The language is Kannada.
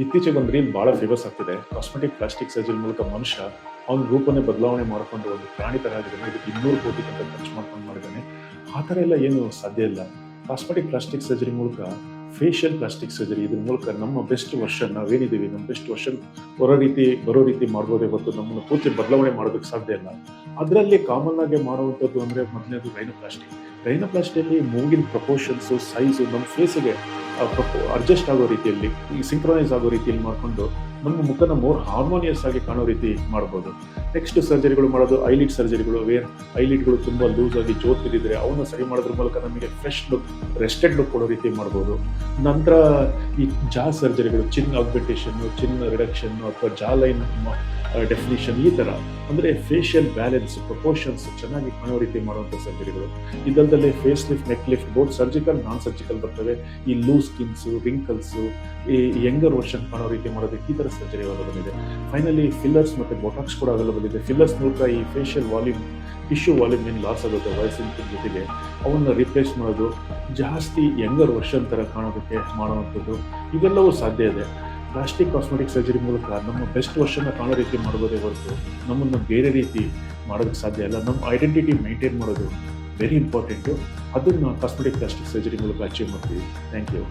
ಇತ್ತೀಚೆಗೆ ಒಂದು ರೀಲ್ ಭಾಳ ಫೇಮಸ್ ಆಗ್ತಿದೆ. ಕಾಸ್ಮೆಟಿಕ್ ಪ್ಲಾಸ್ಟಿಕ್ ಸರ್ಜರಿ ಮೂಲಕ ಮನುಷ್ಯ ಅವನ ರೂಪನೇ ಬದಲಾವಣೆ ಮಾಡಿಕೊಂಡು ಒಂದು ಪ್ರಾಣಿ ಥರ ಆಗಿದ್ದಾನೆ. ಇದಕ್ಕೆ 200 ಕೋಟಿ ಅಂತ ಖರ್ಚು ಮಾಡ್ಕೊಂಡು ಮಾಡಿದ್ದಾನೆ. ಆ ಥರ ಎಲ್ಲ ಏನು ಸಾಧ್ಯ ಇಲ್ಲ. ಕಾಸ್ಮೆಟಿಕ್ ಪ್ಲಾಸ್ಟಿಕ್ ಸರ್ಜರಿ ಮೂಲಕ ಫೇಶಿಯಲ್ ಪ್ಲಾಸ್ಟಿಕ್ ಸರ್ಜರಿ ಇದ್ರ ಮೂಲಕ ನಮ್ಮ ಬೆಸ್ಟ್ ವರ್ಷನ್ ನಾವೇನಿದ್ದೀವಿ ನಮ್ಮ ಬೆಸ್ಟ್ ವರ್ಷನ್ ಬರೋ ರೀತಿ ಮಾಡ್ಬೋದೇ ಹೊರತು ನಮ್ಮನ್ನು ಪೂರ್ತಿ ಬದಲಾವಣೆ ಮಾಡೋದಕ್ಕೆ ಸಾಧ್ಯ ಇಲ್ಲ. ಅದರಲ್ಲಿ ಕಾಮನ್ ಆಗಿ ಮಾಡುವಂಥದ್ದು ಅಂದರೆ ಮೊದಲನೇದು ರೈನೋಪ್ಲಾಸ್ಟಿ. ರೈನೋಪ್ಲಾಸ್ಟಿಯಲ್ಲಿ ಮೂಗಿನ ಪ್ರಪೋರ್ಷನ್ಸು ಸೈಜು ನಮ್ಮ ಫೇಸಿಗೆ ಅಡ್ಜಸ್ಟ್ ಆಗೋ ರೀತಿಯಲ್ಲಿ ಸಿಂಕ್ರನೈಸ್ ಆಗೋ ರೀತಿಯಲ್ಲಿ ಮಾಡಿಕೊಂಡು ನಮ್ಮ ಮುಖನ ಮೋರ್ ಹಾರ್ಮೋನಿಯಸ್ ಆಗಿ ಕಾಣೋ ರೀತಿ ಮಾಡ್ಬೋದು. ನೆಕ್ಸ್ಟ್ ಸರ್ಜರಿಗಳು ಮಾಡೋದು ಐಲಿಡ್ ಸರ್ಜರಿಗಳು. ಐಲಿಡ್ಗಳು ತುಂಬ ಲೂಸ್ ಆಗಿ ಜೋತಿರಿದ್ರೆ ಅವನ್ನ ಸರಿ ಮಾಡೋದ್ರ ಮೂಲಕ ನಮಗೆ ಫ್ರೆಶ್ ಲುಕ್ ರೆಸ್ಟೆಡ್ ಲುಕ್ ಕೊಡೋ ರೀತಿ ಮಾಡ್ಬೋದು. ನಂತರ ಈ ಜಾ ಸರ್ಜರಿಗಳು, ಚಿನ್ ಆಗ್ಮೆಂಟೇಷನ್ನು, ಚಿನ್ ರಿಡಕ್ಷನ್ನು ಅಥವಾ ಜಾ ಲೈನ್ ಡೆಫಿನಿಷನ್, ಈ ಥರ ಅಂದರೆ ಫೇಶಿಯಲ್ ಬ್ಯಾಲೆನ್ಸ್ ಪ್ರಪೋರ್ಷನ್ಸ್ ಚೆನ್ನಾಗಿ ಕಾಣೋ ರೀತಿ ಮಾಡುವಂಥ ಸರ್ಜರಿಗಳು. ಇದಲ್ಲದೆ face lift, neck lift both surgical non surgical ಬರ್ತವೆ. ಈ ಲೂಸ್ ಸ್ಕಿನ್ಸು, ರಿಂಕಲ್ಸು, ಈ ಯಂಗರ್ ವರ್ಷನ್ ಕಾಣೋ ರೀತಿ ಮಾಡೋದಕ್ಕೆ ಈ ಥರ ಸರ್ಜರಿ ಅವೈಲಬಲ್ ಇದೆ. ಫೈನಲಿ ಫಿಲ್ಲರ್ಸ್ ಮತ್ತು ಬೊಟಾಕ್ಸ್ ಕೂಡ ಅವೈಲಬಲ್ ಇದೆ. ಫಿಲ್ಲರ್ಸ್ ಮೂಲಕ ಈ ಫೇಶಿಯಲ್ ವಾಲ್ಯೂಮ್, ಟಿಶ್ಯೂ ವಾಲ್ಯೂಮ್ ಏನು ಲಾಸ್ ಆಗುತ್ತೆ ವಯಸ್ಸಿನ ಜೊತೆಗೆ ಅವನ್ನ ರಿಪ್ಲೇಸ್ ಮಾಡೋದು, ಜಾಸ್ತಿ ಯಂಗರ್ ವರ್ಷನ್ ಥರ ಕಾಣೋದಕ್ಕೆ ಮಾಡುವಂಥದ್ದು ಇವೆಲ್ಲವೂ ಸಾಧ್ಯ ಇದೆ. ಪ್ಲಾಸ್ಟಿಕ್ ಕಾಸ್ಮೆಟಿಕ್ ಸರ್ಜರಿ ಮೂಲಕ ನಮ್ಮ ಬೆಸ್ಟ್ ವರ್ಷನ್ನ ಕಾಣೋ ರೀತಿ ಮಾಡ್ಬೋದೇ ಹೊರತು ನಮ್ಮನ್ನು ಬೇರೆ ರೀತಿ ಮಾಡೋದಕ್ಕೆ ಸಾಧ್ಯ ಇಲ್ಲ. ನಮ್ಮ ಐಡೆಂಟಿಟಿ ಮೈಂಟೈನ್ ಮಾಡೋದು ವೆರಿ ಇಂಪಾರ್ಟೆಂಟು. ಅದನ್ನು ಕಾಸ್ಮೆಟಿಕ್ ಪ್ಲಾಸ್ಟಿಕ್ ಸರ್ಜರಿ ಮೂಲಕ ಅಚೀವ್ ಮಾಡ್ತೀವಿ. Thank you.